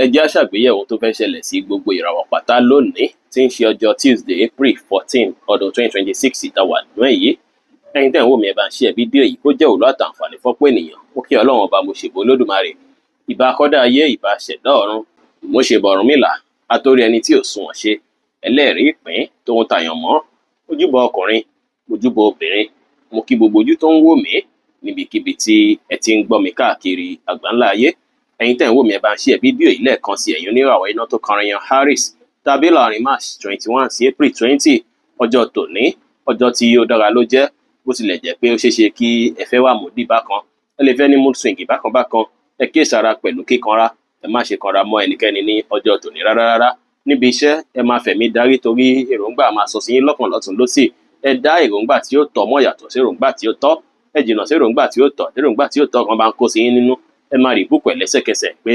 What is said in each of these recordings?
Ẹ jẹ́ á ṣàgbéyẹ̀wò ohun tó fẹ́ ṣẹlẹ̀ sí gbogbo ìràwọ̀ pátá lónìí tí ń ṣe ọjọ́ Tuesday April 14 ọdún 2026 ìtawà nínú èyí. Ẹ̀yin tẹ́ ń wò mí ẹ bá ń share fídíò yìí kó jẹ́ òwúlò àtàǹfààní fọ́pọ̀ ènìyàn. Ó kí Ọlọ́run ọba mo ṣèbò Olódùmarè. Ìbà akọ́dá ayé ìbà ṣẹ̀dá ọ̀run. Mo ṣèbà Ọ̀rúnmìlà atórí ẹni tí ò sunwọ̀n ṣe. Ẹlẹ́rìí ìpín tóun tàyàn mọ́. Ojúbọ ọkùnrin, ojúbọ obìnrin. Mo kí gbogbo ojú tó ń wò mí níbikíbi tí ẹ ti ń gbọ́ mi káàkiri àgbáńlá ayé. Ẹ̀yin tẹ́ ń wò mí ẹ bá ń share fídíò yìí lẹ́ẹ̀kan sí ẹ̀yin oníràwọ̀ iná tó kọrin yan Harris tàbí láàrin March 21 sí April 20 ọjọ́ tòní ọjọ́ tí ó dára ló jẹ́ bó tilẹ̀ jẹ́ pé ó ṣeéṣe kí ẹ fẹ́ wà moody bákan ẹ lè fẹ́ ní mood swing bákan ẹ kíyèsára pẹ̀lú kíkanra ẹ má ṣe kanra mọ́ ẹnikẹ́ni ní ọjọ́ tòní rárá. Níbi iṣẹ́ ẹ máa fẹ̀mí darí torí èròǹgbà máa sọ sí yín lọ́kàn lọ́tùn lósì. Ẹ dá èròǹgbà tí ó tọ́ mọ́ yàtọ̀ sí èròǹgbà tí ó tọ́. Ẹ jìnnà sí èròǹgbà tí ó tọ́ èròǹgbà tí ó tọ́ kan bá ń kó sí yín nínú. Ẹ máa rí búkọ̀ lẹ́sẹ̀kẹsẹ̀ pé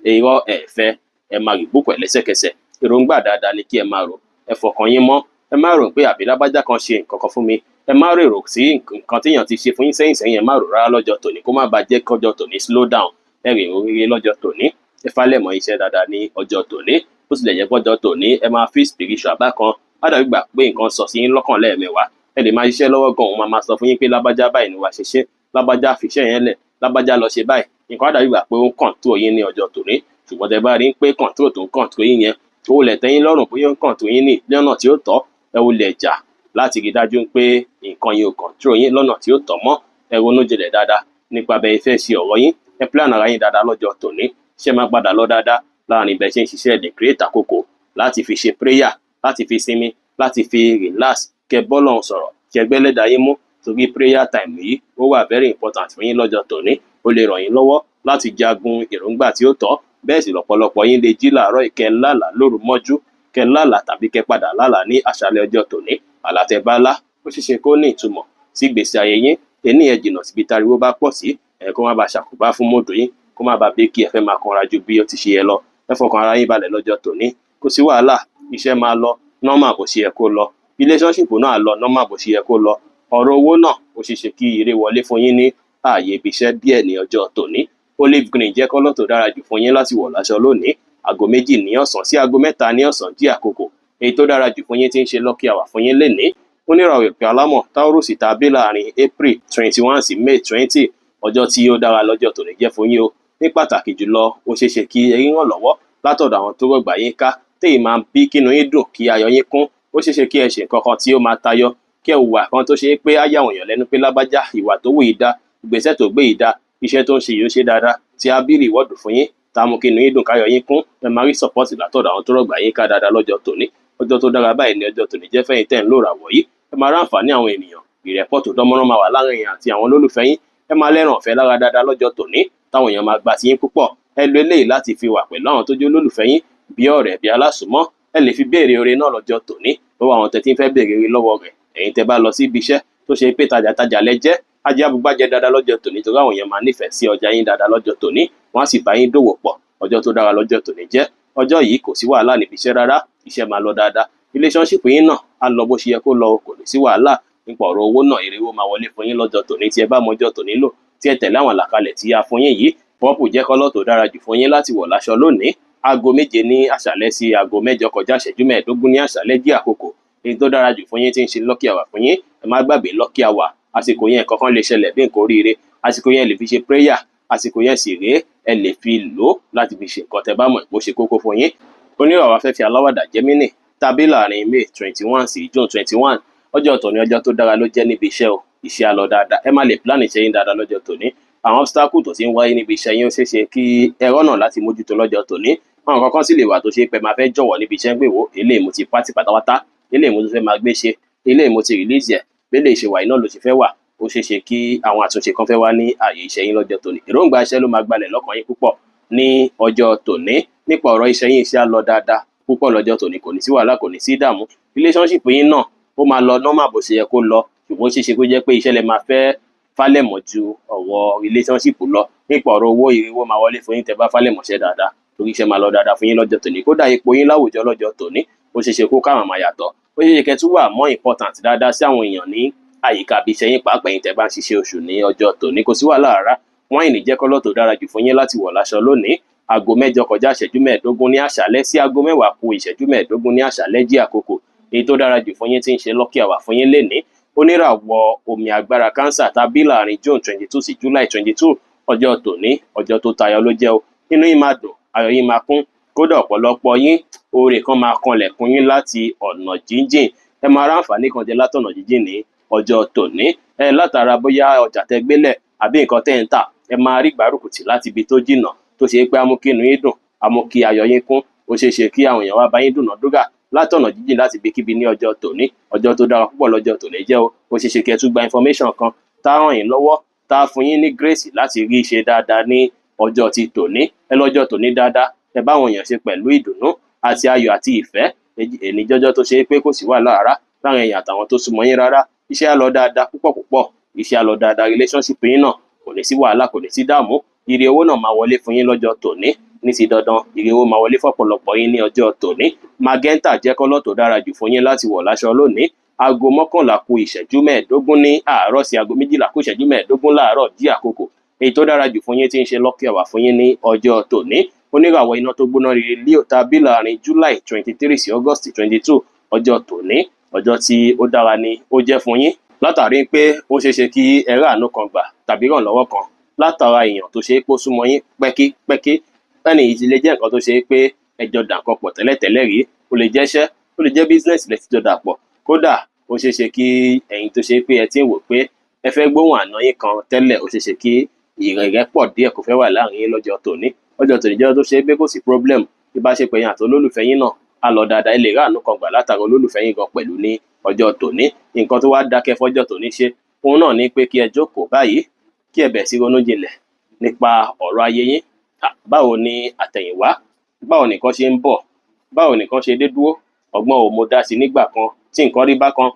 irọ́ ẹ fẹ́ ẹ máa rí búkọ̀ lẹ́sẹ̀kẹsẹ̀. Èròǹgbà dáadáa ni kí ẹ máa rò. Ẹ fọkàn yín mọ́. Ẹ má rò pé àbí lágbájá kan ṣe nǹkan kan fún mi. Ẹ má rò sí nǹkan téèyàn ti ṣe fún yín sẹ́yìn ẹ má rò rárá lọ́jọ́ tòní kó má bàa jẹ́ kọ́jọ́ tòní slow down. Ẹ rìn oríire lọ́jọ́ tòní. Ẹ falẹ̀ mọ́ iṣẹ́ dáadáa ní ọjọ́ tòní. Bó tilẹ̀ jẹ́ pọ́jọ́ tòní ẹ máa feel spiritual bákan. Á dàbí gbà pé nǹkan sọ sí yín lọ́kàn lẹ́ẹ̀mẹwàá. Ẹ lè máa ṣiṣẹ́ lọ́wọ́ gan òun máa sọ fún yín pé lágbájá báyìí ni wàá ṣe ṣe. Lágbájá fiṣẹ́ yẹn lẹ̀. Lágbájá lọ ṣe báyìí. Nǹkan á dàbí gbà pé ó ń control yín ní ọjọ́ tòní. Ṣùgbọ́n tẹ bá rí pé control tó ń control yín yẹn ó lè tẹ́yìn lọ́rùn bóyá ó ń control yín ní lọ́nà tí ó tọ́. Ẹ wo lè jà láti rí dájú pé nǹkan yìí ò control yín lọ́nà tí ó tọ́ mọ́. Ẹ ronú jinlẹ̀ dáadáa nípa bẹ́ẹ̀ fẹ́ ṣe ọ̀rọ̀ yín. Ẹ plan ara yín dáadáa lọ́jọ́ tòní. Ṣé máa padà lọ dáadáa láàrin bẹ́ẹ̀ ṣe ń ṣiṣẹ́ lè create àkókò láti fi ṣe prayer láti fi sinmi láti fi relax kẹ bọ́lọ́run sọ̀rọ̀ kẹ gbẹ́lẹ́dàá yín mú torí prayer time yìí ó wà very important fún yín lọ́jọ́ tòní. Ó lè ràn yín lọ́wọ́ láti jagun èròǹgbà tí ó tọ́. Bẹ́ẹ̀ sì lọ́pọ̀lọpọ̀ yín lè jí làárọ̀ ìkẹ́ lálàá lóru mọ́jú kẹ lálàá tàbí kẹ padà lálàá ní àṣálẹ́ ọjọ́ tòní. Àlá tẹ́ bá lá ó ṣeéṣe kó ní ìtumọ̀ sí ìgbésí ayé yín. Ẹni ẹ jìnnà síbi táriwo bá pọ̀ sí ẹ kó má bàa ṣàkóbá fún mọ́tò yín kó má bàa bí kí ẹ fẹ́ máa kanra ju bí ó ti ṣe yẹ lọ. Ẹ fọkàn ara yín balẹ̀ lọ́jọ́ tòní. Kò sí wàhálà iṣẹ́ máa lọ normal bó ṣe yẹ kó lọ. Relationship náà lọ normal bó ṣe yẹ kó lọ. Ọ̀rọ̀ owó náà ó ṣeéṣe kí ire wọlé fún yín ní ààyè ibi iṣẹ́ díẹ̀ ní ọjọ́ tòní. Olive green jẹ́ kọ́lọ̀ tó dára jù fún yín láti wọ̀ láṣọ lónìí. Aago 2 ní ọ̀sán sí aago 3 ní ọ̀sán jí àkókò. Èyí tó dára jù fún yín tí ń ṣe lucky hour fún yín lénìí. Oníràwọ̀ ìpè alámọ̀ Taurus tàbí láàrin April 21 sí May 20 ọjọ́ tí ó dára lọ́jọ́ tòní jẹ́ fún yín o. Ní pàtàkì jùlọ ó ṣeéṣe kí ẹ rí ràn lọ́wọ́ látọ̀dọ̀ àwọn tó rọ̀gbà yín ká téyì máa bí kínú yín dùn kí ayọ̀ yín kún. Ó ṣeéṣe kí ẹ ṣe nǹkan kan tí ó máa tayọ kí ẹ hùwà kan tó ṣe pé á yà wọ̀nyàn lẹ́nu pé lágbájá ìwà tó wù yìí dá ìgbésẹ̀ tó gbé yìí dá iṣẹ́ tó ń ṣe yìí ó ṣe dáadáa tí á bí reward fún yín tá a mú kínú yín dùn káyọ̀ yín kún. Ẹ máa rí support látọ̀dọ̀ àwọn tó rọ̀gbà yín ká dáadáa lọ́jọ́ tòní. Ọjọ́ tó dára báyìí ni ọjọ́ tòní jẹ́ fẹ́yìn tẹ́ ń lò ràwọ̀ yìí. Ẹ máa ráǹfààní àwọn ènìyàn ìrẹ́pọ̀ tó dánmọ́rán máa wà láàrin yín àti àwọn olólùfẹ́ yín. Ẹ máa lẹ́ràn ọ̀fẹ́ lára dáadáa lọ́jọ́ tòní táwọn èèyàn máa gbà sí yín púpọ̀. Ẹ lo eléyìí láti fi wà pẹ̀lú àwọn tó jẹ́ olólùfẹ́ yín bí ọ̀rẹ́ bí alásùnmọ́. Ẹ lè fi béèrè oore náà lọ́jọ́ tòní lọ́wọ́ àwọn tẹ́ tí ń fẹ́ béèrè oore lọ́wọ́ rẹ̀. Ẹ̀yin tẹ́ bá lọ sí ibi iṣẹ́ tó ṣe pé tajàtajà lẹ jẹ́ ajé abúgbàjẹ dáadáa lọ́jọ́ tòní torí àwọn èèyàn máa nífẹ̀ẹ́ sí ọjà yín dáadáa lọ́jọ́ tòní wọ́n á sì bá yín dòwò pọ̀. Ọjọ́ tó dára lọ́jọ́ tòní jẹ́ ọjọ́ yìí kò sí wàhálà níbi iṣẹ́ rárá iṣẹ́ máa lọ dáadáa. Relationship yín náà á lọ bó ṣe yẹ kó lọ kò ní sí wàhálà nípa ọ̀rọ̀ owó náà èrè owó máa wọlé fún yín lọ́jọ́ tòní tí ẹ bá mọjọ́ tòní lò tí ẹ tẹ̀lé àwọn àlàkalẹ̀ tí a fún yín yìí. Purple jẹ́ kọ́lọ̀ tó dára jù fún yín láti wọ̀ láṣọ lónìí. Aago 7 ní àṣálẹ́ sí aago 8 kọjá ìṣẹ́jú 15 ní àṣálẹ́ jí àkókò. Èyí tó dára jù fún yín tí ń ṣe lucky hour fún yín. Ẹ má gbàgbé lucky hour àsìkò yẹn kankan lè ṣẹlẹ̀ bí nǹkan oríire. Àsìkò yẹn lè fi ṣe prayer. Àsìkò yẹn sì rèé ẹ lè fi lò láti fi ṣe nǹkan tẹ́ bá mọ̀ bó ṣe kókó fún yín. Oníràwọ̀ afẹ́fẹ́ aláwàdà Gemini tàbí láàrin May 21 sí June 21 ọjọ́ tòní ọjọ́ tó dára ló jẹ́ níbi iṣẹ́ o. Iṣẹ́ á lọ dáadáa. Ẹ má lè plan iṣẹ́ yín dáadáa lọ́jọ́ tòní. Àwọn obstacle tó ti ń wáyé níbi iṣẹ́ yín ó ṣeéṣe kí ẹ rọ́nà láti mójútó lọ́jọ́ tòní. Àwọn kankan sì lè wà tó ṣe pé máa fẹ́ jọ̀wọ́ níbi iṣẹ́ ń gbé wò eléyìí mo ti pátì pátápátá eléyìí mo ti fẹ́ máa gbé ṣe eléyìí mo ti release ẹ̀ bẹ́lẹ̀ ìṣe wà iná ló ti fẹ́ wà. Ó ṣeéṣe kí àwọn àtúnṣe kan fẹ́ wá ní ààyè iṣẹ́ yín lọ́jọ́ tòní. Èròǹgbà iṣẹ́ ló máa gbalẹ̀ lọ́kàn yín púpọ̀ ní ọjọ́ tòní. Nípa ọ̀rọ̀ iṣẹ́ yín iṣẹ́ á lọ dáadáa púpọ̀ lọ́jọ́ tòní kò ní sí wàhálà kò ní sí ìdààmú. Relationship yín náà ó máa lọ normal bó ṣe yẹ kó lọ ṣùgbọ́n ṣeéṣe kó jẹ́ pé iṣẹ́ lẹ máa fẹ́ fálẹ̀mọ̀ ju ọ̀wọ́ relationship lọ. Nípa ọ̀rọ̀ owó ìrìwó máa wọlé fún yín tẹ́ bá fálẹ̀mọ̀ṣẹ́ dáadáa torí iṣẹ́ máa lọ dáadáa fún yín lọ́jọ́ tòní. Kódà ipò yín láwùjọ lọ́jọ́ tòní ó ṣeéṣe kó káwọn máa yàtọ̀. Ó ṣeéṣe kẹ́ tún wà more important dáadáa sí àwọn èèyàn ní àyíká bí iṣẹ́ yín pàápàá yín tẹ́ bá ń ṣiṣẹ́ oṣù ní ọjọ́ tòní. Kò sí wàhálà rárá. Wáìnì jẹ́ kọ́lọ̀ tó dára jù fún yín láti wọ̀ láṣọ lónìí. aago 8 kọjá ìṣẹ́jú 15 ní àṣálẹ́ sí aago 10 kù ìṣẹ́jú 15 ní àṣálẹ́ jí àkókò èyí tó dára jù fún yín tí ń ṣe lucky hour fún yín lénìí. Oníràwọ̀ omi agbára cancer tàbí láàrin June 22 sí July 22 ọjọ́ tòní ọjọ́ tó tayọ ló jẹ́ o. Inú yín máa dùn, ayọ̀ yín máa kún, kódà ọ̀pọ̀lọpọ̀ yín oore kan máa kanlẹ̀kùn yín láti ọ̀nà jíjìn. Ẹ máa ráǹfààní kan jẹ látọ̀nà jíjìn ní ọjọ́ tòní. Látara bóyá ọjà tẹ́ gbélẹ̀ àbí nǹkan tẹ́ ń tà, ẹ máa rí gbárùkùtì láti ibi tó jìnnà tó ṣe pé á mú kí inú yín dùn, á mú kí ayọ̀ yín kún. Ó ṣeé ṣe kí àwọn èèyàn wá bá yín dúnàádúrà látọ̀nà jíjìn láti ibikíbi ní ọjọ́ tòní. Ọjọ́ tó dára púpọ̀ lọ́jọ́ tòní jẹ́ o. Ó ṣeé ṣe kí ẹ tún gba information kan tá ràn yín lọ́wọ́, tá fún yín ní grace láti rí iṣẹ́ dáadáa ní ọjọ́ ti tòní. Ẹ lọ́jọ́ tòní dáadáa, ẹ bá àwọn èèyàn ṣe pẹ̀lú ìdùnnú àti ayọ̀ àti ìfẹ́. Èní jọjọ́ tó ṣe pé kò sí wàhálà rárá láàrin èèyàn àtàwọn tó súnmọ́ yín rárá. Iṣẹ́ á lọ dáadáa púpọ̀, iṣẹ́ á lọ dáadáa, relationship yín náà kò ní sí wàhálà, kò ní sí dààmú. Ire owó náà máa wọlé fún yín lọ́jọ́ tòní ní ti dandan. Ire owó máa wọlé fọ́pọ̀lọpọ̀ yín ní ọjọ́ tòní. Magenta jẹ́ kọ́lọ̀ tó dára jù fún yín láti wọ̀ láṣọ lónìí. Aago 11 kù ìṣẹ́jú 15 ní àárọ̀ sí aago 12 kù ìṣẹ́jú 15 láàárọ̀ jí àkókò èyí tó dára jù fún yín tí ń ṣe lucky hour fún yín ní ọjọ́ tòní. Oníràwọ̀ iná tó gbóná rere Leo tàbí láàrin July 23 sí August 22 ọjọ́ tòní ọjọ́ tí ó dára ni ó jẹ́ fún yín. Látàrí pé ó ṣeé ṣe kí ẹ ráàánú kan gbà tàbí ìrànlọ́wọ́ kan látara èèyàn tó ṣe é pé ó súnmọ́ yín pẹ́kípẹ́kí. Ẹni yìí ti lè jẹ́ nǹkan tó ṣe é pé ẹ jọ dà nǹkan pọ̀ tẹ́lẹ̀tẹ́lẹ̀ rí, ó lè jẹ́ iṣẹ́, ó lè jẹ́ business lẹ ti jọ dà pọ̀. Kódà ó ṣeé ṣe kí ẹ̀yin tó ṣe pé ẹ ti ń wò pé ẹ fẹ́ gbóhùn àná yín kan tẹ́lẹ̀, ó ṣeé ṣe kí ìrẹ́pọ̀ díẹ̀ kò fẹ́ wà láàrin yín lọ́jọ́ tòní. Ọjọ́ tòní jẹ́ tó ṣe pé kò sí problem. Ìbáṣepọ̀ yín àti olólùfẹ́ yín náà á lọ dáadáa. Ẹ lè ráàánú kan gbà látara olólùfẹ́ yín gan pẹ̀lú ní ọjọ́ tòní. Nǹkan tó wá dákẹ́ fọ́jọ́ tòní ṣe òun náà ni pé kí ẹ jókòó báyìí kí ẹ bẹ̀rẹ̀ sí ronú jinlẹ̀ nípa ọ̀rọ̀ ayé yín. Báwo ni àtẹ̀yìnwá, báwo nìkan ṣe ń bọ̀, báwo nìkan ṣe dé dúró, ọgbọ́n wo mo dá sí nígbà kan tí nǹkan rí bákan,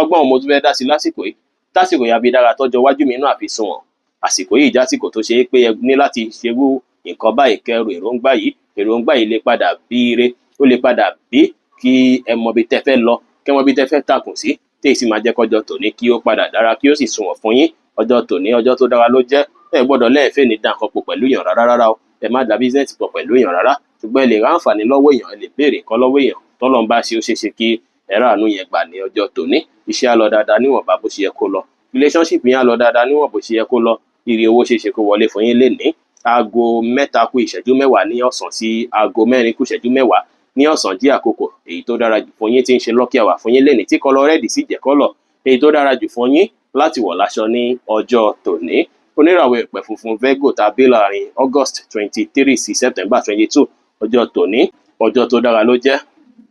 ọgbọ́n wo mo tún fẹ́ dá sí lásìkò yìí tásìkò yìí àbí dára tọ́jọ́ iwájú mi náà àfi sunwọ̀n. Àsìkò yìí jásìkò tó ṣe é pé ẹ ní láti ṣerú nǹkan báyìí kẹrù èròǹgbà yìí lè padà bí ire, ó lè padà bí kí ẹ mọ bí tẹ́ fẹ́ lọ, kí ẹ mọ bí tẹ́ fẹ́ takùn sí, tí èyí sì máa jẹ́ kọjọ́ tòní kí ó padà dára kí ó sì sunwọ̀n fún yín. Ọjọ́ tòní ọjọ́ tó dára ló jẹ́. Ẹ gbọ́dọ̀ lẹ́ẹ̀fẹ́ ní dá nǹkan pọ̀ pẹ̀lú èèyàn rárá o. Ẹ má dá business pọ̀ pẹ̀lú èèyàn rárá. Ṣùgbọ́n ẹ lè ra àǹfààní lọ́wọ́ èèyàn, ẹ lè béèrè nǹkan lọ́wọ́ èèyàn tọ́lọ́run bá ṣe ó ṣeé ṣe kí ẹ ráàánú yẹn gbà ní ọjọ́ tòní. Iṣẹ́ á lọ dáadáa níwọ̀nba bó ṣe yẹ kó lọ. Relationship yẹn á lọ dáadáa níwọ̀n bó ṣe yẹ kó lọ. Ire owó ṣeé ṣe kó wọlé fún yín lénìí. Aago 3 kù ìṣẹ́jú 10 ní ọ̀sán sí aago 4 kù ìṣẹ́jú 10 ní ọ̀sán jí àkókò èyí tó dára jù fún yín tí ń ṣe lucky hour fún yín lénìí tí kọ́lọ̀ rẹ́ẹ̀dì sì jẹ́ kọ́lọ̀ èyí tó dára jù fún yín láti wọ̀ láṣọ ní ọjọ́ tòní. Oníràwọ̀ ìpẹ̀ funfun Virgo tàbí láàrin August 23 sí September 22 ọjọ́ tòní ọjọ́ tó dára ló jẹ́.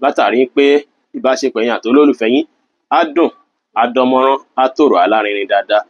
Látàrí pé ìbáṣepọ̀ yín àti olólùfẹ́ yín á dùn, á dánmọ́rán, á tòrò alárinrin dáadáa.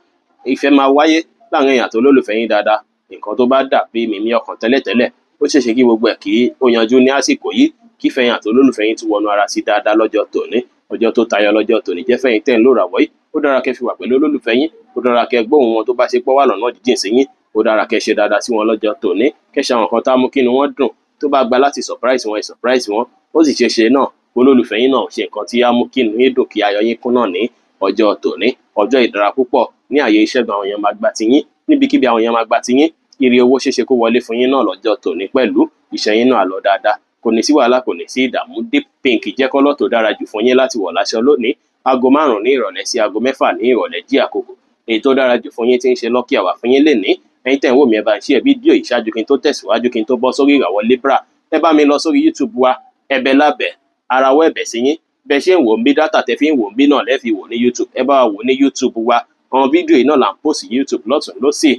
Ìfẹ́ máa wáyé láàrin èèyàn àti olólùfẹ́ yín dáadáa. Nǹkan tó bá dà bí mímí ọkàn tẹ́lẹ̀tẹ́lẹ̀ ó ṣeé ṣe kí gbogbo ẹ̀ kí ó yanjú ní àsìkò yìí kí ìfẹ́ yín àti olólùfẹ́ yín tún wọnú ara sí dáadáa lọ́jọ́ tòní. Ọjọ́ tó tayọ lọ́jọ́ tòní jẹ́ fẹ́yìn tẹ́ ń lò ràwọ̀ yìí. Ó dára kẹ́ fi wà pẹ̀lú olólùfẹ́ yín, ó dára kẹ́ gbóhùn wọn tó bá ṣe pọ́ wà lọ́nà jíjìn sí yín, ó dára kẹ́ ṣe dáadáa sí wọn lọ́jọ́ tòní. Kẹ́ ṣe àwọn nǹkan tá mú kí inú wọn dùn, tó bá gba láti surprise wọn, ó sì ṣeéṣe náà olólùfẹ́ yín náà ṣe nǹkan tí á mú kí inú yín dùn kí ayọ̀ yín kún náà ní ọjọ́ tòní. Ọjọ́ ìdára púpọ̀ ní ààyè ìṣẹ́gun àwọn èèyàn máa gba ti yín, níbikíbi àwọn èèyàn máa gba ti yín. Ire owó ṣeéṣe kó wọlé fún yín náà lọ́jọ́ tòní pẹ̀lú iṣẹ́ yín náà lọ dáadáa. Kò ní sí wàhálà, kò ní sí ìdààmú. Deep pink jẹ́ kọ́lọ̀ tó dára jù fún yín láti wọ̀ láṣọ lónìí. Aago 5 ní ìrọ̀lẹ́ sí aago 6 ní ìrọ̀lẹ́ jí àkókò èyí tó dára jù fún yín tí ń ṣe lucky hour fún yín lénìí. Ẹ̀yin tẹ́ ń wò mí ẹ bá ń share fídíò yìí ṣáájú kí n tó tẹ̀síwájú kí n tó bọ́ sórí ìràwọ̀ Libra. Ẹ bá mi lọ sórí YouTube wa, ẹ̀bẹ̀ lábẹ́ arawọ́ ẹ̀bẹ̀ sí yín. Bẹ́ẹ̀ ṣe ń wò ń bí dátà tẹ́ fi ń wò ń bí náà lẹ́ fi wò ní YouTube. Ẹ bá wa wò ní YouTube wa. Àwọn fídíò yìí náà là ń post YouTube lọ́tùn lósì.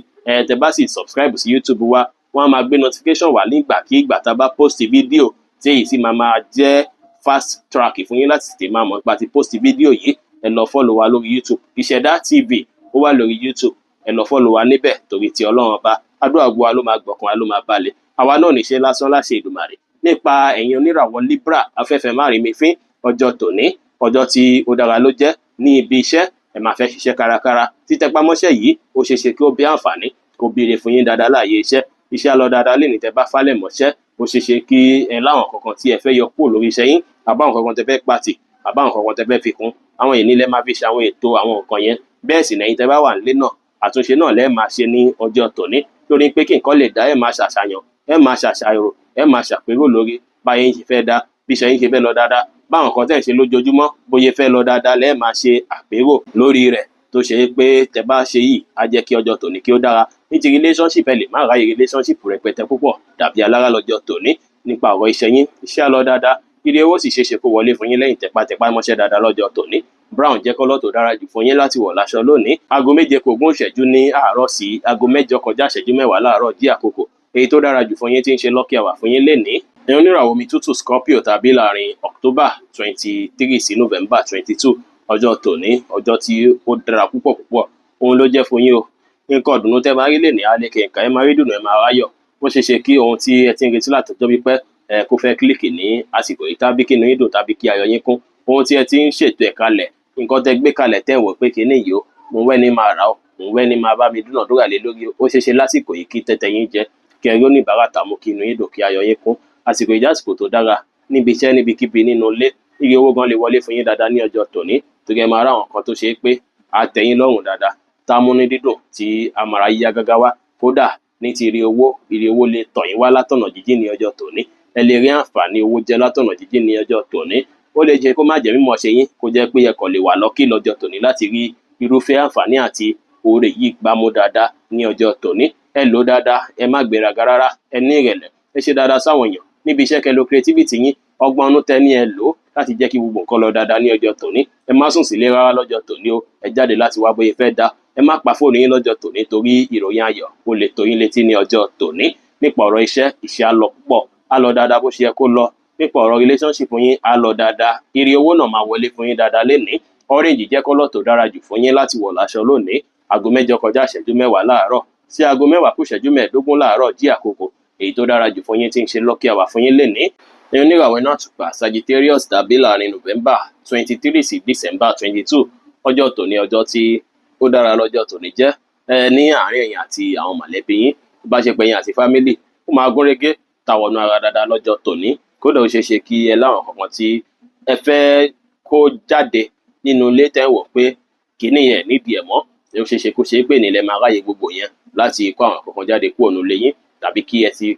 Tẹ́ bá sì subscribe sí YouTube wa, wọ́n á máa gbé notification wá nígbàkigbà tá a bá post fídíò tí èyí sì máa jẹ́ fast track fún yín láti tètè máa mọ̀ nípa ti post fídíò yìí. Ẹ lọ follow wa lórí YouTube. Ìṣẹ̀dá TV ó wà lórí YouTube. Ẹ lọ follow wa níbẹ̀ torí ti Ọlọ́run ọba. Àdúrà gbogbo wa ló máa gbọ̀kàn wa ló máa balẹ̀. Àwa náà ní ṣe lásán láṣẹ Èdùmàrè. Nípa ẹ̀yin oníràwọ̀ Libra afẹ́fẹ́ má rí mi fín ọjọ́ tòní ọjọ́ tí ó dára ló jẹ́ ní ibi iṣẹ́. Ẹ máa fẹ́ ṣiṣẹ́ kárakára. Títẹpámọ́ṣẹ́ yìí ó ṣeé ṣe kí ó bí àǹfààní kó béèrè fún yín dáadáa láàyè iṣẹ́. Iṣẹ́ á lọ dáadáa lè ní tẹ́ bá fálẹ̀ mọ́ṣẹ́. Ó ṣeé ṣe kí ẹ láwọn kankan tí ẹ fẹ́ yọ kúrò lórí iṣẹ́ yín, àbáwọn kankan tẹ́ fẹ́ pàtì, àbáwọn kankan tẹ́ fẹ́ fi kún. Àwọn yìí nílẹ̀ máa fi ṣe àwọn ètò àwọn nǹkan yẹn. Bẹ́ẹ̀ sì lẹ́yìn tẹ́ bá wà nílé náà, àtúnṣe náà lẹ́ẹ̀ máa ṣe ní ọjọ́ tòní lórí pé kí nǹkan lè dá ẹ̀ máa ṣàṣàyàn ẹ máa ṣàṣàrò, ẹ máa ṣàpérò lórí báyé ń ṣe fẹ́ dá, bí iṣẹ́ yín ṣe fẹ́ lọ dáadáa, báwọn kan tẹ̀ ń ṣe lójoojúmọ́ bóyá fẹ́ lọ dáadáa lẹ́ẹ̀ máa ṣe àpérò lórí rẹ̀ tó ṣe pé tẹ bá ṣe yìí á jẹ́ kí ọjọ́ tòní kí ó dára. Ní ti relationship ẹ lè má ráyè relationship rẹpẹtẹ púpọ̀ dàbí alára lọ́jọ́ tòní. Nípa ọ̀rọ̀ iṣẹ́ yín, iṣẹ́ á lọ dáadáa, ire owó sì ṣeéṣe kó wọlé fún yín lẹ́yìn tẹpátẹpá mọ́ṣẹ́ dáadáa lọ́jọ́ tòní. Brown jẹ́ kọ́lọ̀ tó dára jù fún yín láti wọ̀ láṣọ lónìí. Aago 7:09 ní àárọ̀ sí aago 8:10 láàárọ̀ jí àkókò èyí tó dára jù fún yín tí ń ṣe lucky hour fún yín lénìí. Ẹ̀yin oníràwọ̀ omi tútù Scorpio tàbí láàrin October 23 sí November 22 ọjọ́ tòní ọjọ́ tí ó dára púpọ̀ púpọ̀ òun ló jẹ́ fún yín o. Nǹkan ọ̀dùnnú tẹ́ máa rí lè ní alẹ́ kẹ̀kẹ́ ẹ máa rí dùnú ẹ máa ráyọ̀. Bó ṣe ṣe kí ohun tí ẹ ti ń retí látọjọ́ pípẹ́ kó fẹ́ kílìkì ní àsìkò yìí tàbí kí inú yín dùn tàbí kí ayọ̀ yín kún. Ohun tí ẹ ti ń ṣètò ẹ̀ kalẹ̀, nǹkan tẹ́ gbé kalẹ̀ tẹ́ wò pé kíní yìí o, mo wẹ́ ní máa rà ó, mo wẹ́ ní máa bá mi dúnàdúrà lé lórí o. Ó ṣe ṣe lásìkò yìí kí tẹ́tẹ́ yín jẹ, kí ẹ rí oníbàárà tàmú kí inú yín dùn kí ayọ̀ yín kún. Àsìkò yìí jẹ́ àsìkò tó dára níbi iṣẹ́ níbikíbi nínú ilé. Iye owó gan lè wọlé fún yín dáadáa ní ọjọ́ tòní torí ẹ máa rá àwọn nǹkan tó ṣe é pé á tẹ́ yín lọ́rùn dáadáa, tá a múni dídùn tí a máa ra yíyá gágá wá. Kódà ní ti ire owó lè tọ̀ yín wá látọ̀nà jíjìn ní ọjọ́ tòní. Ẹ lè rí àǹfààní owó jẹ látọ̀nà jíjìn ní ọjọ́ tòní. Ó lè jẹ́ kó má jẹ́ mímọ̀ ṣe yín kó jẹ́ pé ẹ kàn lè wà lọ́kì lọ́jọ́ tòní láti rí irúfẹ́ àǹfààní àti oore yìí gbámú dáadáa ní ọjọ́ tòní. Ẹ lò dáadáa, ẹ má gbéraga rárá, ẹ ní ìrẹ̀lẹ̀, ẹ ṣe dáadáa sáwọn èèyàn níbi iṣẹ́ kẹ́ lo creativity yín, ọgbọ́n inú tẹ́ ní ẹ lò láti jẹ́ kí gbogbo nǹkan lọ dáadáa ní ọjọ́ tòní. Ẹ má sùn sílé rárá lọ́jọ́ tòní o, ẹ jáde láti wá bóyá fẹ́ dá. Ẹ má pa fóònù yín lọ́jọ́ tòní torí ìròyìn ayọ̀ ó lè tó yín létí ní ọjọ́ tòní. Nípa ọ̀rọ̀ iṣẹ́ á lọ púpọ̀, á lọ dáadáa bó ṣe yẹ kó lọ. Nípa ọ̀rọ̀ relationship yín á lọ dáadáa, ire owó náà máa wọlé fún yín dáadáa lénìí. Orange jẹ́ kọ́lọ̀ tó dára jù fún yín láti wọ̀ láṣọ lónìí. Aago 8:10 láàárọ̀ sí aago 10:15 láàárọ̀ jí àkókò èyí tó dára jù fún yín tí ń ṣe lucky hour fún yín lénìí. Ẹ̀yin oníràwọ̀ iná àtùpà Sagittarius tàbí láàrin November 23 sí December 22 ọjọ́ tòní ọjọ́ tí ó dára lọ́jọ́ tòní jẹ́ ní àárín ẹ̀yin àti àwọn mọ̀lẹ́bí yín. Bá ṣe pé ẹ̀yin àti family ó máa gúnrégé tàwọnú ara dáadáa lọ́jọ́ tòní. Kódà ó ṣeé ṣe kí ẹ láwọn kankan tí ẹ fẹ́ kó jáde nínú ilé tẹ́ ń wò pé kíní yẹn nídìí ẹ̀ mọ́. Ó ṣeé ṣe kó ṣe pé nílẹ̀ máa ráyè gbogbo yẹn láti kó àwọn kankan jáde kúrò nínú ilé yín tàbí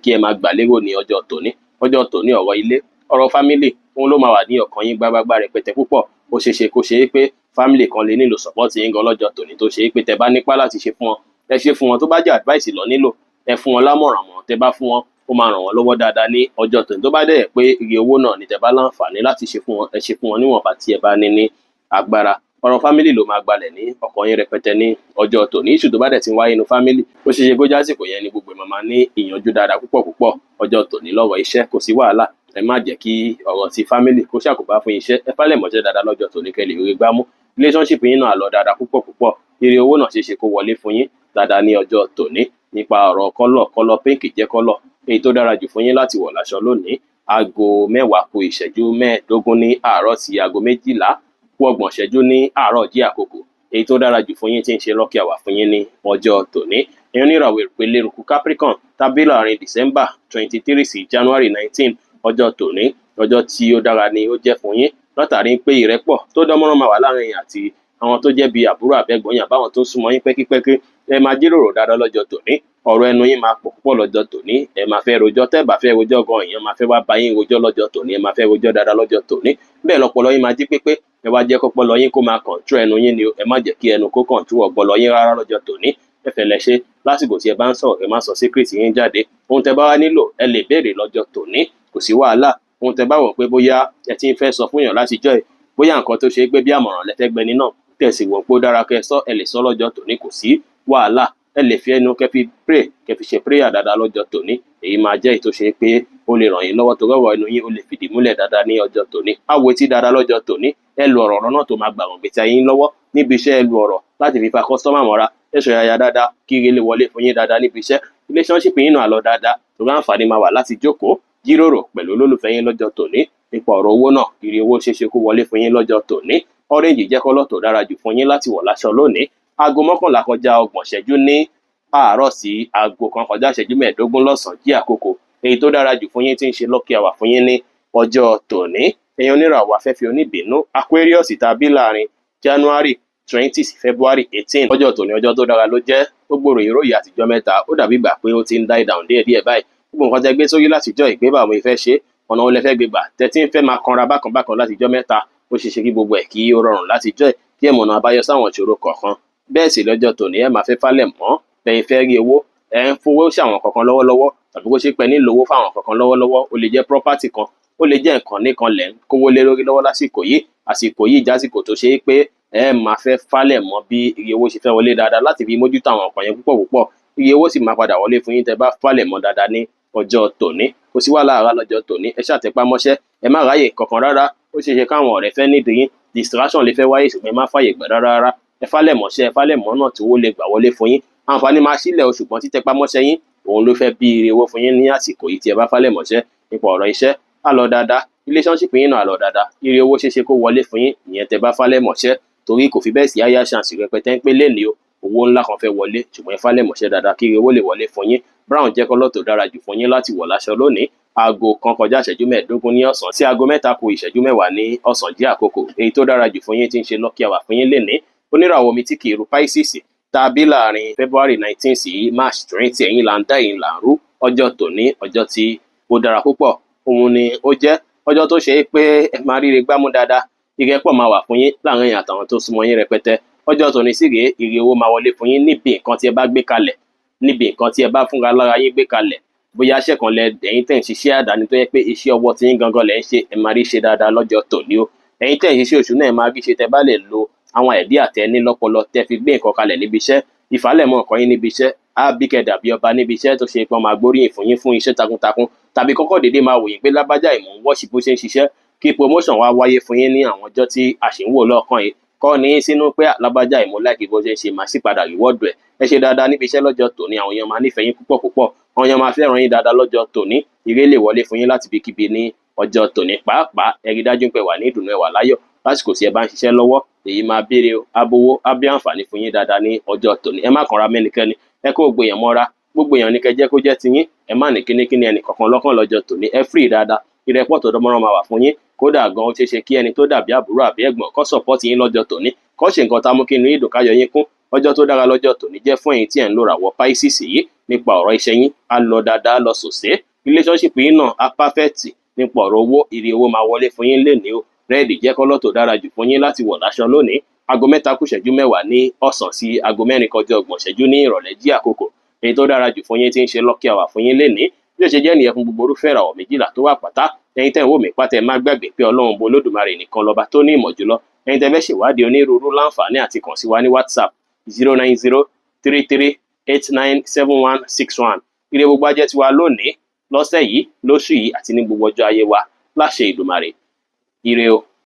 kí ẹ máa gbà lérò ní ọjọ́ tòní. Ọjọ́ tòní ọ̀rọ̀ ilé, ọ̀rọ̀ family òun ló máa wà ní ọkàn yín gbágbágbá rẹpẹtẹ púpọ̀. Ó ṣeé ṣe kó ṣe pé family kan lè nílò support yín gan lọ́jọ́ tòní tó ṣe pé tẹ́ bá nípá láti ṣe fún wọn, ẹ ṣe fún wọn. Tó bá jẹ́ advice lọ nílò, ẹ fún wọn lámọ̀ràn mọ́, tẹ́ bá fún wọn ó máa ràn wọ́n lọ́wọ́ dáadáa ní ọjọ́ tòní. Tó bá dẹ̀ pé iye owó náà ni tẹ́ bá láǹfààní láti ṣe fún wọn, ẹ ṣe fún wọn níwọ̀nba tí ẹ bá ní agbára. Ọ̀rọ̀ family ló máa gbalẹ̀ ní ọkàn yín rẹpẹtẹ ní ọjọ́ tòní. Issue tó bá dẹ̀ ti ń wáyé inú family ó ṣeé ṣe kó jásìkò yẹn ni gbogbo ẹ̀ máa ní ìyànjú dáadáa púpọ̀ ọjọ́ tòní. Lọ́rọ̀ iṣẹ́ kò sí wàhálà, ẹ má jẹ́ kí ọ̀rọ̀ ti family kó ṣàkóbá fún iṣẹ́. Ẹ fálẹ̀ mọ́ṣẹ́ dáadáa lọ́jọ́ tòní kẹ́ lè rí gbámú. Relationship yín náà lọ dáadáa púpọ̀. Ire owó náà ṣeé ṣe kó wọlé fún yín dáadáa ní ọjọ́ tòní. Nípa ọ̀rọ̀ kọ́lọ̀ pink jẹ́ kọ́lọ̀ èyí tó dára jù fún yín láti wọ̀ láṣọ lónìí. Aago 10:15 ní àárọ̀ sí aago 12:30 ní àárọ̀ jí àkókò èyí tó dára jù fún yín tí ń ṣe lucky hour fún yín ní ọjọ́ tòní. Ẹ̀yin oníràwọ̀ ìpele eruku Capricorn tàbí láàrin December 23 sí January 19 ọjọ́ tòní ọjọ́ tí ó dára ni ó jẹ́ fún yín látàrí pé ìrẹ́pọ̀ tó dánmọ́rán máa wà láàrin yín àti àwọn tó jẹ́ bí àbúrò àbẹ́gbọ́n yín àbáwọn tó súnmọ́ yín pẹ́kípẹ́kí. Ẹ máa jíròrò dáadáa lọ́jọ́ tòní. Ọ̀rọ̀ ẹnu yín máa pọ̀ púpọ̀ lọ́jọ́ tòní. Ẹ máa fẹ́ rojọ́, tẹ́ bá fẹ́ rojọ́ gan èèyàn máa fẹ́ wá bá yín rojọ́ lọ́jọ́ tòní. Ẹ máa fẹ́ rojọ́ dáadáa lọ́jọ́ tòní. Bẹ́ẹ̀ lọ́pọlọ yín máa jí pépé. Ẹ wá jẹ́ kọ́pọlọ yín kó máa control ẹnu yín ni o. Ẹ má jẹ́ kí ẹnu kó control ọpọlọ yín rárá lọ́jọ́ tòní. Ẹ fẹ̀lẹ́ ṣe lásìkò tí ẹ bá ń sọ̀rọ̀, ẹ má sọ secret yín jáde. Ohun tẹ́ bá wá nílò ẹ lè béèrè lọ́jọ́ tòní, kò sí wàhálà. Ohun tẹ́ bá wọ̀ pé bóyá ẹ ti ń fẹ́ sọ fún èèyàn láti jọ́ ẹ̀, bóyá nǹkan tó ṣe pé bí àmọ̀ràn lẹ fẹ́ gbẹni náà tẹ̀sí wọ̀ pé ó dára kẹ́ sọ, ẹ lè sọ lọ́jọ́ tòní, kò sí wàhálà. Ẹ lè fi ẹnu kẹ́ fi pray, kẹ́ fi ṣe prayer dáadáa lọ́jọ́ tòní. Èyí máa jẹ́ èyí tó ṣe pé ó lè ràn yín lọ́wọ́ tó rọ̀wọ́ ẹnu yín ó lè fìdí múlẹ̀ dáadáa ní ọjọ́ tòní. Àwo etí dáadáa lọ́jọ́ tòní. Ẹ lu ọ̀rọ̀ náà tó máa gbà wọ́n gbèsè yín lọ́wọ́ níbi iṣẹ́. Ẹ lu ọ̀rọ̀ láti fi fa customer mọ́ra. Ẹ sọ yaya dáadáa kí ire lè wọlé fún yín dáadáa níbi iṣẹ́. Relationship yín náà lọ dáadáa torí àǹfààní máa wà láti jókòó jíròrò pẹ̀lú olólùfẹ́ yín lọ́jọ́ tòní. Nípa ọ̀rọ̀ owó náà, ire owó ṣeé ṣe kó wọlé fún yín lọ́jọ́ tòní. Orange jẹ́ kọ́lọ̀ tó dára jù fún yín láti wọ̀ láṣọ lónìí. Aago 11:30 ní àárọ̀ sí aago 1:15 lọ́sàn-án jí àkókò èyí tó dára jù fún yín tí ń ṣe lucky hour fún yín ní ọjọ́ tòní. Ẹ̀yin oníràwọ̀ afẹ́fẹ́ oníbínú Aquarius tàbí láàrin January 20 sí February 18 ọjọ́ tòní ọjọ́ tó dára ló jẹ́. Ó gbòòrò ìròyìn àtijọ́ mẹ́ta ó dàbí ìgbà pé ó ti ń die down díẹ̀díẹ̀ báyìí. gbogbo nǹkan tẹ́ gbé sórí látijọ́ ìgbé báwo ìfẹ́ ṣe ọ̀nà wo lẹ fẹ́ gbé gbà tẹ́tí ń fẹ́ máa kanra bákan bákan látijọ́ mẹ́ta ó ṣe ṣe kí gbogbo ẹ̀ kí ó rọrùn látijọ́ ẹ̀ kí ẹ̀ mọ̀nà àbáyọ sáwọn ìṣòro kọ̀ọ̀kan bẹ́ẹ̀ sì lọ́jọ́ tòní ẹ̀ máa fẹ́ falẹ̀ mọ́ bẹ́ẹ̀ fẹ́ rí owó ẹ̀ ń fowó ṣàwọn kankan lọ́wọ́lọ́wọ́ tàbí kó ṣe pẹ́ ní lówó fáwọn kankan lọ́wọ́lọ́wọ́ ó lè jẹ́ property kan ó lè jẹ́ nǹkan nìkan lẹ̀ ń kówó lé lórí lọ́wọ́ lásìkò yìí jásìkò tó ṣe é pé ẹ máa fẹ́ falẹ̀ mọ́ bí iye owó ṣe fẹ́ wọlé dáadáa láti fi mójútó àwọn nǹkan yẹn púpọ̀ iye owó sì máa padà wọlé fún yín tẹ́ bá falẹ̀ mọ́ dáadáa ní ọjọ́ tòní kò sí wàhálà ara lọ́jọ́ tòní ẹ ṣàtẹpá mọ́ṣẹ́ ẹ má ráyè kankan rárá ó ṣeé ṣe káwọn ọ̀rẹ́ fẹ́ nídìí yín distraction lè fẹ́ wáyé ṣùgbọ́n ẹ má fàyè gbà rárá ẹ falẹ̀ mọ́ṣẹ́ ẹ falẹ̀ mọ́ náà tí owó lè gbà wọlé fún yín àǹfààní máa sílẹ̀ o ṣùgbọ́n títẹpá mọ́ṣẹ́ yín òun ló fẹ́ bí ire owó fún yín ní àsìkò yìí tí ẹ bá falẹ̀ mọ́ṣẹ́ nípa ọ̀rọ̀ iṣẹ́ á lọ dáadáa relationship yín náà á lọ dáadáa ire owó ṣeéṣe kó wọlé fún yín ìyẹn tẹ́ bá falẹ̀ mọ́ṣẹ́ torí kò fi bẹ́ẹ̀ sí àyà ṣàǹsì rẹpẹtẹ ń pé lẹ́ni o owó ńlá kan fẹ́ wọlé ṣùgbọ́n ẹ falẹ̀ mọ́ṣẹ́ dáadáa kí ire owó lè wọlé fún yín brown jẹ́ kọ́lọ́ tó dára jù fún yín láti wọ̀ láṣọ lónìí aago kan kọjá ìṣẹ́jú mẹ́ẹ̀ẹ́dógún ní ọ̀sán sí aago mẹ́ta kù ìṣẹ́jú mẹ́wàá ní ọ̀sán jẹ́ àkókò èyí tó dára jù fún yín tí ń ṣe lucky hour fún yín lénìí oníràwọ̀ omi tí kì í ru Pisces tàbí láàrin February 19 sí March 20 ẹ̀yìn là ń dá ẹ̀yìn là ń rú ọjọ́ tòní ọjọ́ tí ó dára púpọ̀ òun ni ó jẹ́ ọjọ́ tó ṣe é pé ẹ máa ríre gbámú dáadáa ìrẹ́pọ̀ máa wà fún yín láàrin ẹ̀yin àtàwọn tó súnmọ́ yín rẹpẹtẹ ọjọ́ tòní sì rèé ire owó máa wọlé fún yín níbi nǹkan tí ẹ bá gbé kalẹ̀ níbi nǹkan tí ẹ bá fúnra lára yín gbé kalẹ̀ bóyá iṣẹ́ kan lẹ ẹ̀yin tẹ̀ ń ṣiṣẹ́ àdáni tó yẹ pé iṣẹ́ ọwọ́ tí yín gangan lẹ̀ ń ṣe ẹ máa rí ṣe dáadáa lọ́jọ́ tòní o ẹ̀yin tẹ̀ ń ṣiṣẹ́ oṣù náà ẹ máa rí ṣe tẹ́ bá lè lo àwọn ẹ̀dí àtẹ ní lọ́pọlọ tẹ́ fi gbé nǹkan kalẹ̀ níbi iṣẹ́ ìfàlẹ̀mọ́ ọkàn yín níbi iṣẹ́ á bí kẹdà bí ọba níbi iṣẹ́ tó ṣe pé wọ́n máa gbóríyìn fún yín fún iṣẹ́ takuntakun tàbí kọ́kọ́ déédéé máa wòyìn pé lágbájá ìmọ̀ ń wọ́ọ̀ṣì bó ṣe ń ṣiṣẹ́ kí promotion wá wáyé fún yín ní àwọn ọjọ́ tí a ṣì ń wò lọ́ọ̀kan yìí kọ́ ní sínú pé lágbájá ìmọ̀ láìkí bó ṣe ń ṣe máa sì padà rìwọ́ọ̀dù ẹ̀ ṣe dáadáa níbi iṣẹ́ lọ́jọ́ tòní àwọn èèyàn máa nífẹ̀ẹ́ yín púpọ̀ àwọn èèyàn máa fẹ́ràn yín dáadáa lọ́jọ́ tòní ire lè wọlé fún yín láti ibikíbi ní ọjọ́ tòní pàápàá ẹ rí dájú pé wà ní ìdùnnú ẹ wà láyọ̀ lásìkò tí ẹ bá ń ṣiṣẹ́ lọ́wọ́ èyí máa béèrè abowó abẹ́ àǹfààní fún yín dáadáa ní ọjọ́ tòní ẹ má kanra mẹ́nikẹ́ni ẹ kó gbogbo èèyàn mọ́ra gbogbo èèyàn ní kẹjẹ́ kó jẹ́ tiyín ẹ má ní kíníkíní ẹnì kankan lọ́kàn lọ́jọ́ tòní ẹ free dáadáa ìrẹ́pọ̀ tó dánmọ́rán máa wà fún yín kódà gan ó ṣeé ṣe kí ẹni tó dàbí àbúrò àbí ẹ̀gbọ́n kó support yín lọ́jọ́ tòní kó ṣe nǹkan tá mú kí inú yín dùn káyọ̀ yín kún ọjọ́ tó dára lọ́jọ́ tòní jẹ́ fún ẹ̀yin tí ẹ̀ ń lò ràwọ̀ Pisces yìí nípa ọ̀rọ̀ iṣẹ́ yín á lọ dáadáa lọ sòsé relationship yín náà á perfect nípa ọ̀rọ̀ owó ire owó máa wọlé fún yín lénìí o rẹ́ẹ̀dì jẹ́ kọ́lọ́ tó dára jù fún yín láti wọ̀ láṣọ lónìí aago 3 kù ìṣẹ́jú 10 ní ọ̀sán sí aago 4 kọjá 30 ìṣẹ́jú ní ìrọ̀lẹ́ jí àkókò èyí tó dára jù fún yín tí ń ṣe lucky hour fún yín lénìí bí ó ṣe jẹ́ nìyẹn fún gbogbo orúfẹ́ ìràwọ̀ méjìlá tó wà pátá ẹ̀yin tẹ́ ń wò mí pátá ẹ má gbàgbé pé Ọlọ́run bo Olódùmarè nìkan lọ́ba tó ní ìmọ̀ jùlọ ẹ̀yin tẹ́ fẹ́ ṣèwádìí onírúurú láǹfààní àti kàn sí wa ní WhatsApp 09033897161 ire gbogbo ajẹ́ tiwa lónìí lọ́sẹ̀ yìí lóṣù yìí àti ní gbogbo ọjọ́ ayé wa láṣẹ Ìdùmarè ire o.